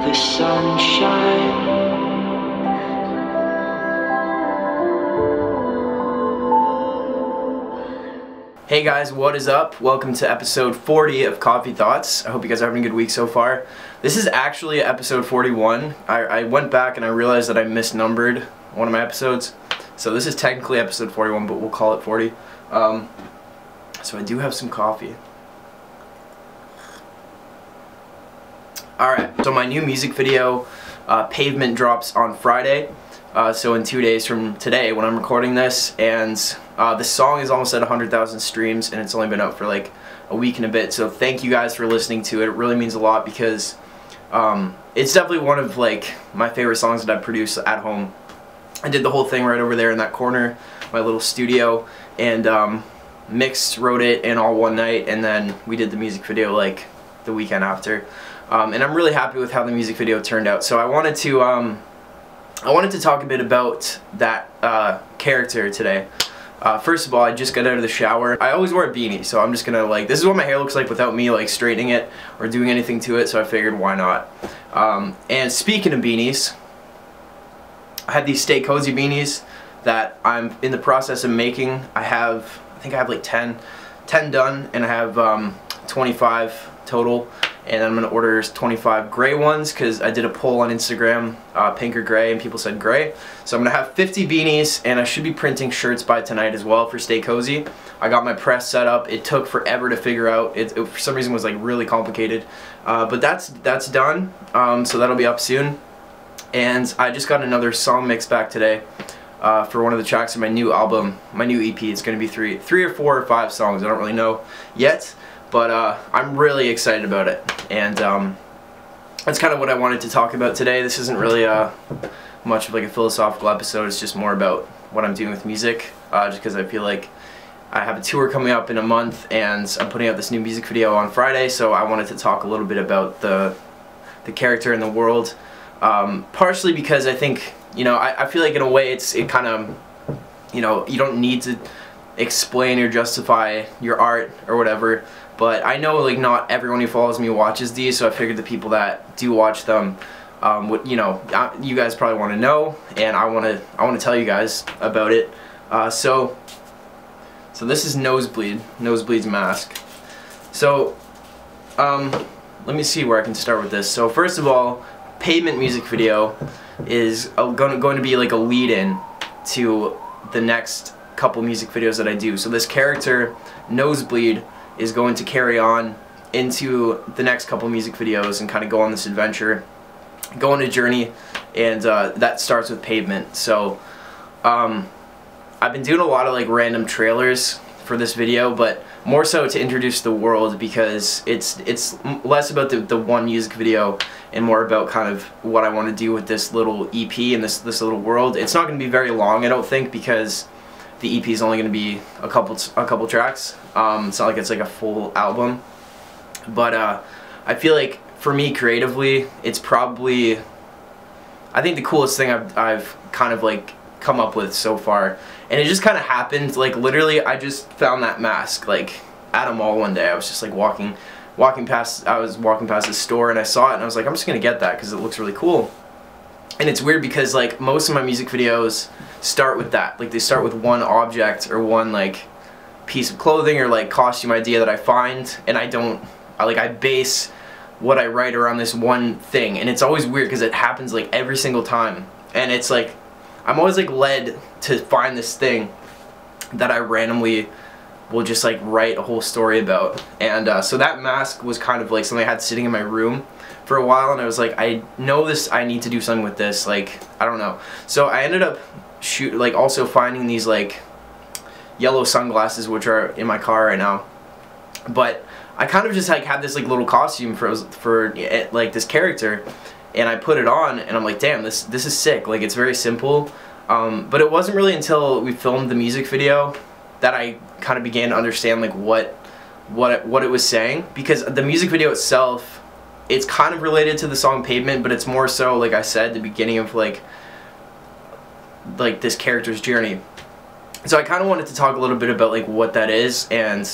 the sunshine. Hey guys, what is up? Welcome to episode 40 of Coffee Thoughts. I hope you guys are having a good week so far. This is actually episode 41. I went back and I realized that I misnumbered one of my episodes. So this is technically episode 41, but we'll call it 40. So I do have some coffee. Alright, so my new music video, Pavement, drops on Friday. So in 2 days from today when I'm recording this, and the song is almost at 100,000 streams and it's only been out for like a week and a bit, so thank you guys for listening to it. It really means a lot because it's definitely one of like my favorite songs that I produce at home. I did the whole thing right over there in that corner, my little studio, and mixed, wrote it in all one night, and then we did the music video like the weekend after. And I'm really happy with how the music video turned out. So I wanted to talk a bit about that character today. First of all, I just got out of the shower. I always wear a beanie, so I'm just gonna like, this is what my hair looks like without me like straightening it or doing anything to it, so I figured why not. And speaking of beanies, I had these Stay Cozy beanies that I'm in the process of making. I think I have like 10 done, and I have 25 total. And I'm going to order 25 gray ones because I did a poll on Instagram, pink or gray, and people said gray. So I'm going to have 50 beanies, and I should be printing shirts by tonight as well for Stay Cozy. I got my press set up. It took forever to figure out. It for some reason was like really complicated. But that's done, so that'll be up soon. And I just got another song mix back today for one of the tracks of my new album, my new EP. It's going to be three or four or five songs. I don't really know yet. But I'm really excited about it, and that's kind of what I wanted to talk about today. This isn't really much of like a philosophical episode. It's just more about what I'm doing with music, just because I feel like I have a tour coming up in a month, and I'm putting out this new music video on Friday, so I wanted to talk a little bit about the character in the world, partially because I think, you know, I feel like in a way it kind of, you know, you don't need to explain or justify your art or whatever. But I know like not everyone who follows me watches these, so I figured the people that do watch them, would, you know, you guys probably want to know, and I want to tell you guys about it. So this is Nosebleed, Nosebleed's mask. So let me see where I can start with this. So first of all, Pavement music video is going to be like a lead-in to the next couple music videos that I do. So this character, Nosebleed, is going to carry on into the next couple music videos and kind of go on this adventure, go on a journey, and that starts with Pavement. So I've been doing a lot of like random trailers for this video, but more so to introduce the world, because it's less about the one music video and more about kind of what I want to do with this little EP and this little world. It's not going to be very long, I don't think, because the EP is only going to be a couple tracks. It's not like it's like a full album, but I feel like for me creatively, it's probably, I think, the coolest thing I've kind of like come up with so far. And it just kind of happened, like literally I just found that mask like at a mall one day. I was just like walking past this store, and I saw it, and I was like, I'm just gonna get that because it looks really cool. And it's weird because like most of my music videos start with that, like they start with one object or one like piece of clothing or like costume idea that I find, and I base what I write around this one thing. And it's always weird because it happens like every single time, and it's like I'm always like led to find this thing that I randomly will just like write a whole story about. And so that mask was kind of like something I had sitting in my room for a while, and I was like, I know this, I need to do something with this, like, I don't know. So I ended up also finding these like yellow sunglasses, which are in my car right now. But I kind of just like had this like little costume for like this character, and I put it on, and I'm like, damn, this is sick. Like, it's very simple. But it wasn't really until we filmed the music video that I kind of began to understand like what it was saying, because the music video itself, it's kind of related to the song Pavement, but it's more so, like I said, the beginning of like this character's journey. So I kind of wanted to talk a little bit about like what that is, and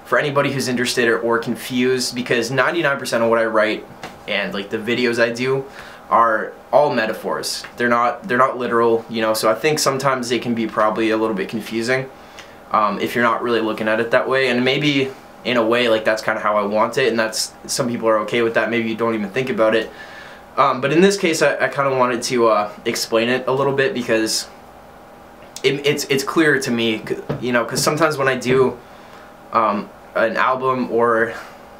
for anybody who's interested or confused, because 99% of what I write and like the videos I do are all metaphors. They're not literal, you know, so I think sometimes they can be probably a little bit confusing if you're not really looking at it that way. And maybe in a way, like, that's kind of how I want it, and that's, some people are okay with that. Maybe you don't even think about it. But in this case, I kind of wanted to explain it a little bit, because it's clear to me, you know, because sometimes when I do an album or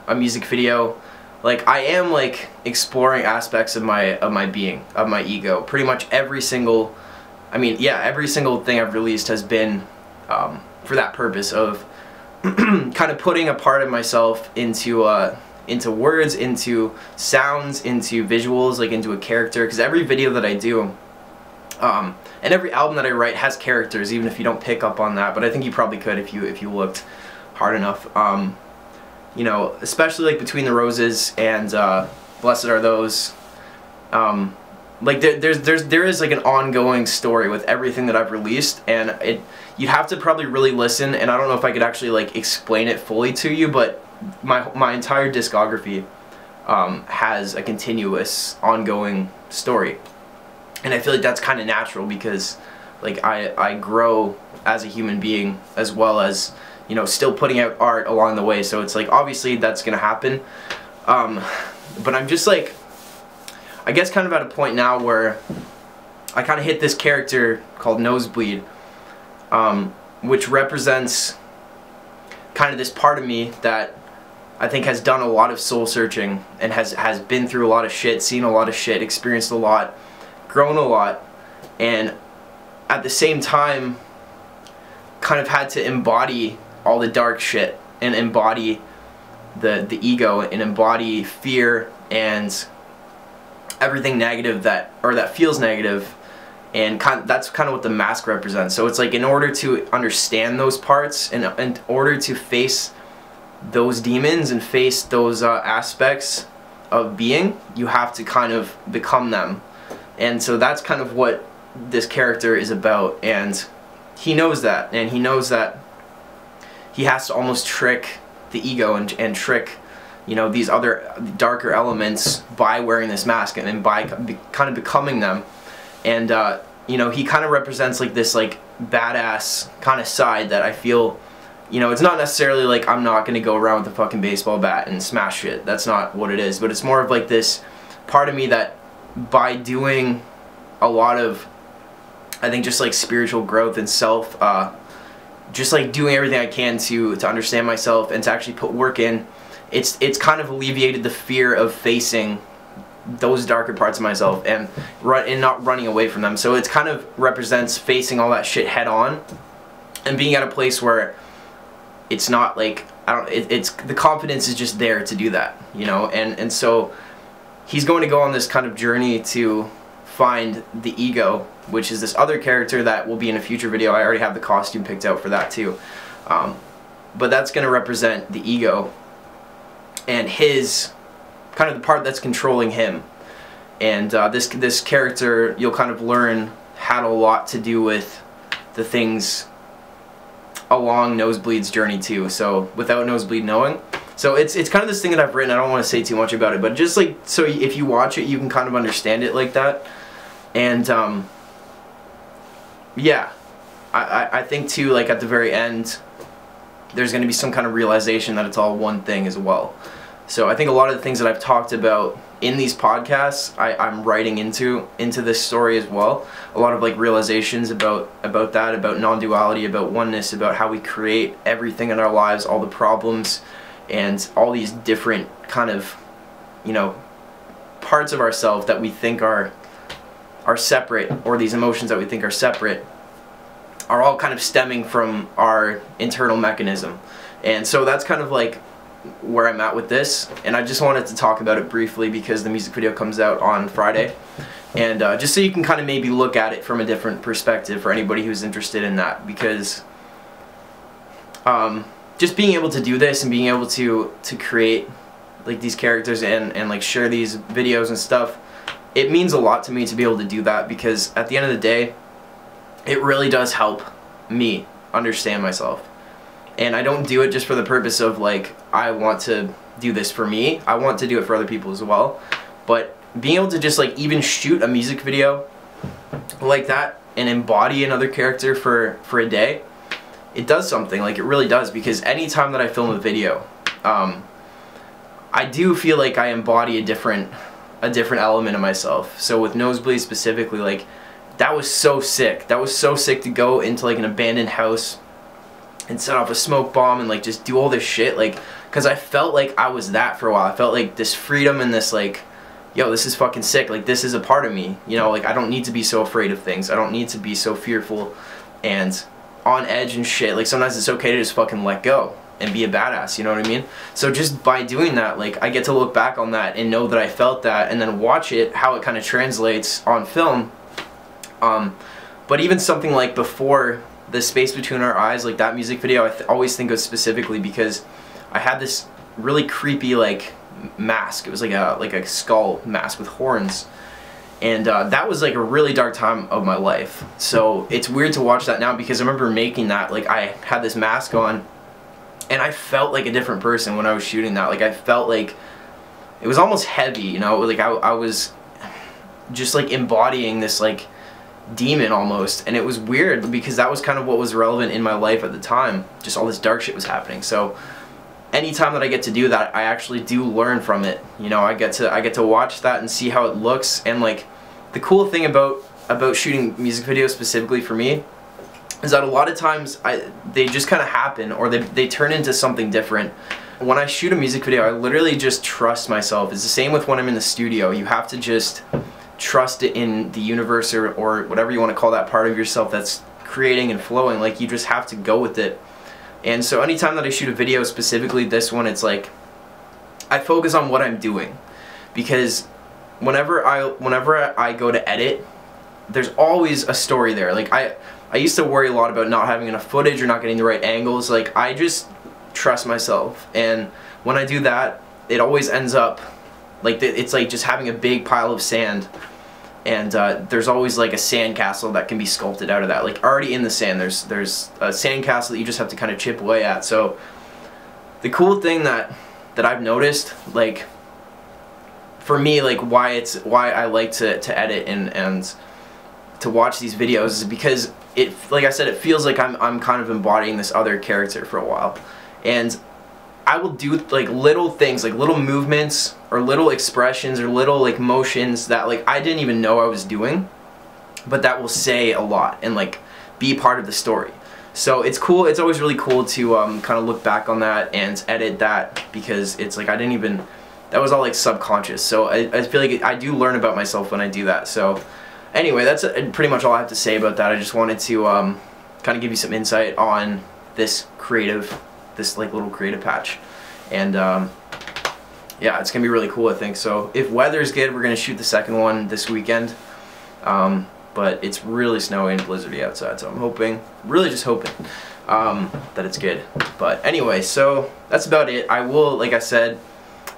a music video, like, I am like exploring aspects of my being, of my ego. Pretty much every single, I mean, yeah, every single thing I've released has been for that purpose of kind of putting a part of myself into words, into sounds, into visuals, like into a character. Because every video that I do, and every album that I write has characters, even if you don't pick up on that. But I think you probably could if you looked hard enough. You know, especially like Between the Roses and Blessed Are Those. Like there is like an ongoing story with everything that I've released, and you'd have to probably really listen. And I don't know if I could actually like explain it fully to you, but my entire discography has a continuous, ongoing story, and I feel like that's kind of natural, because like I grow as a human being, as well as, you know, still putting out art along the way. So it's like, obviously that's gonna happen, but I'm just like, I guess kind of at a point now where I kind of hit this character called Nosebleed, which represents kind of this part of me that I think has done a lot of soul searching, and has been through a lot of shit, seen a lot of shit, experienced a lot, grown a lot, and at the same time kind of had to embody all the dark shit, and embody the ego, and embody fear and everything negative that feels negative, and that's kind of what the mask represents. So it's like, in order to understand those parts, and in order to face those demons and face those aspects of being, you have to kind of become them. And so that's kind of what this character is about, and he knows that, and he knows that he has to almost trick the ego and trick, you know, these other darker elements by wearing this mask, and by kind of becoming them. And you know, he kind of represents like this like badass kind of side that I feel, you know, it's not necessarily like I'm not gonna go around with a fucking baseball bat and smash shit. That's not what it is. But it's more of like this part of me that, by doing a lot of, I think, just like spiritual growth and self, just like doing everything I can to understand myself and to actually put work in, it's kind of alleviated the fear of facing those darker parts of myself, and not running away from them. So it kind of represents facing all that shit head on, and being at a place where it's not like, it's the confidence is just there to do that, you know. And so he's going to go on this kind of journey to find the ego, which is this other character that will be in a future video. I already have the costume picked out for that too, but that's going to represent the ego, and his kind of the part that's controlling him. And this character, you'll kind of learn, had a lot to do with the things along Nosebleed's journey too, so without Nosebleed knowing. So it's kind of this thing that I've written. I don't want to say too much about it, but just like, so if you watch it, you can kind of understand it like that. And yeah, I think too, like at the very end, there's going to be some kind of realization that it's all one thing as well. So I think a lot of the things that I've talked about in these podcasts, I'm writing into this story as well. A lot of like realizations about that, about non-duality, about oneness, about how we create everything in our lives, all the problems, and all these different kind of, you know, parts of ourselves that we think are separate, or these emotions that we think are separate, are all kind of stemming from our internal mechanism. And so that's kind of like where I'm at with this, and I just wanted to talk about it briefly because the music video comes out on Friday, and just so you can kind of maybe look at it from a different perspective for anybody who's interested in that, because just being able to do this and being able to create like these characters and like share these videos and stuff, it means a lot to me to be able to do that, because at the end of the day, it really does help me understand myself. And I don't do it just for the purpose of like, I want to do this for me. I want to do it for other people as well. But being able to just like even shoot a music video like that and embody another character for a day, it does something. Like, it really does, because anytime that I film a video, I do feel like I embody a different element of myself. So with Nosebleed specifically, like, that was so sick. That was so sick to go into like an abandoned house and set off a smoke bomb and like just do all this shit, like, because I felt like I was that for a while. I felt like this freedom and this like, yo, this is fucking sick, like, this is a part of me, you know, like, I don't need to be so afraid of things. I don't need to be so fearful and on edge and shit. Like, sometimes it's okay to just fucking let go and be a badass, you know what I mean? So just by doing that, like, I get to look back on that and know that I felt that, and then watch it, how it kind of translates on film. But even something like Before, The Space Between Our Eyes, like that music video, I always think of specifically because I had this really creepy like mask. It was like a skull mask with horns, and that was like a really dark time of my life. So it's weird to watch that now, because I remember making that, like, I had this mask on and I felt like a different person when I was shooting that. Like, I felt like it was almost heavy, you know, like I was just like embodying this like demon almost, and it was weird because that was kind of what was relevant in my life at the time. Just all this dark shit was happening. So anytime that I get to do that, I actually do learn from it. You know, I get to watch that and see how it looks. And like, the cool thing about shooting music videos specifically for me is that a lot of times they just kind of happen, or they turn into something different. When I shoot a music video, I literally just trust myself. It's the same with when I'm in the studio. You have to just trust it in the universe, or whatever you want to call that part of yourself that's creating and flowing. Like, you just have to go with it. And so anytime that I shoot a video, specifically this one, it's like I focus on what I'm doing, because whenever I go to edit, there's always a story there. Like, I used to worry a lot about not having enough footage or not getting the right angles. Like, I just trust myself, and when I do that, it always ends up like it's like just having a big pile of sand, and there's always like a sand castle that can be sculpted out of that. Like, already in the sand, there's a sand castle that you just have to kind of chip away at. So the cool thing that I've noticed, like, for me, like, why I like to edit and to watch these videos is because it, like I said, it feels like I'm kind of embodying this other character for a while. And I will do like little things, like little movements or little expressions or little like motions that like I didn't even know I was doing, but that will say a lot and like be part of the story. So it's cool. It's always really cool to kind of look back on that and edit that, because it's like I didn't even, that was all like subconscious. So I feel like I do learn about myself when I do that. So anyway, that's pretty much all I have to say about that. I just wanted to kind of give you some insight on this like little creative patch. And yeah, it's gonna be really cool, I think. So if weather's good, we're gonna shoot the second one this weekend. But it's really snowy and blizzardy outside, so I'm hoping, really just hoping, that it's good. But anyway, so that's about it. I will, like I said,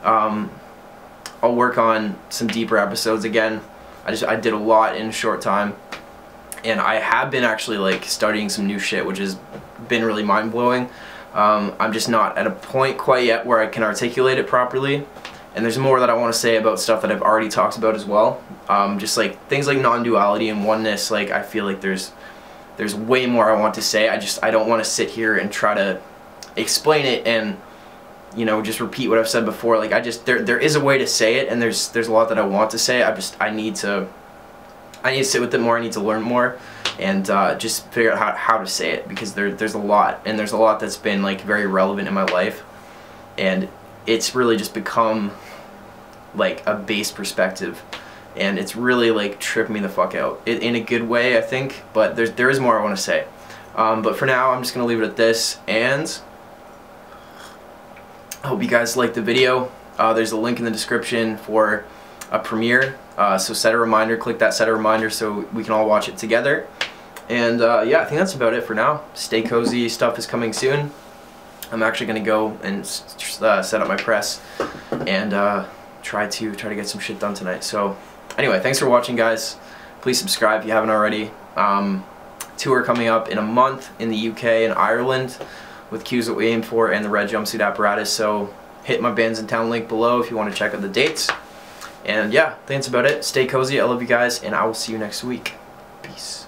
I'll work on some deeper episodes again. I did a lot in a short time, and I have been actually like studying some new shit, which has been really mind-blowing. I'm just not at a point quite yet where I can articulate it properly, and there's more that I want to say about stuff that I've already talked about as well. Just like things like non-duality and oneness. Like, I feel like there's way more I want to say. I don't want to sit here and try to explain it and, you know, just repeat what I've said before. Like, there is a way to say it, and there's a lot that I want to say. I need to sit with it more. I need to learn more, and just figure out how to say it, because there's a lot, and there's a lot that's been like very relevant in my life, and it's really just become like a base perspective, and it's really like tripped me the fuck out in a good way, I think. But there is more I want to say, but for now I'm just gonna leave it at this, and I hope you guys liked the video. There's a link in the description for a premiere, so set a reminder, click that set a reminder so we can all watch it together. And yeah, I think that's about it for now. Stay cozy, stuff is coming soon. I'm actually gonna go and set up my press and try to get some shit done tonight. So anyway, thanks for watching, guys. Please subscribe if you haven't already. Tour coming up in a month in the UK and Ireland. with cues that we aim for and the red jumpsuit apparatus. So hit my bands in town link below if you want to check out the dates. And yeah, I think that's about it. Stay cozy. I love you guys, and I will see you next week. Peace.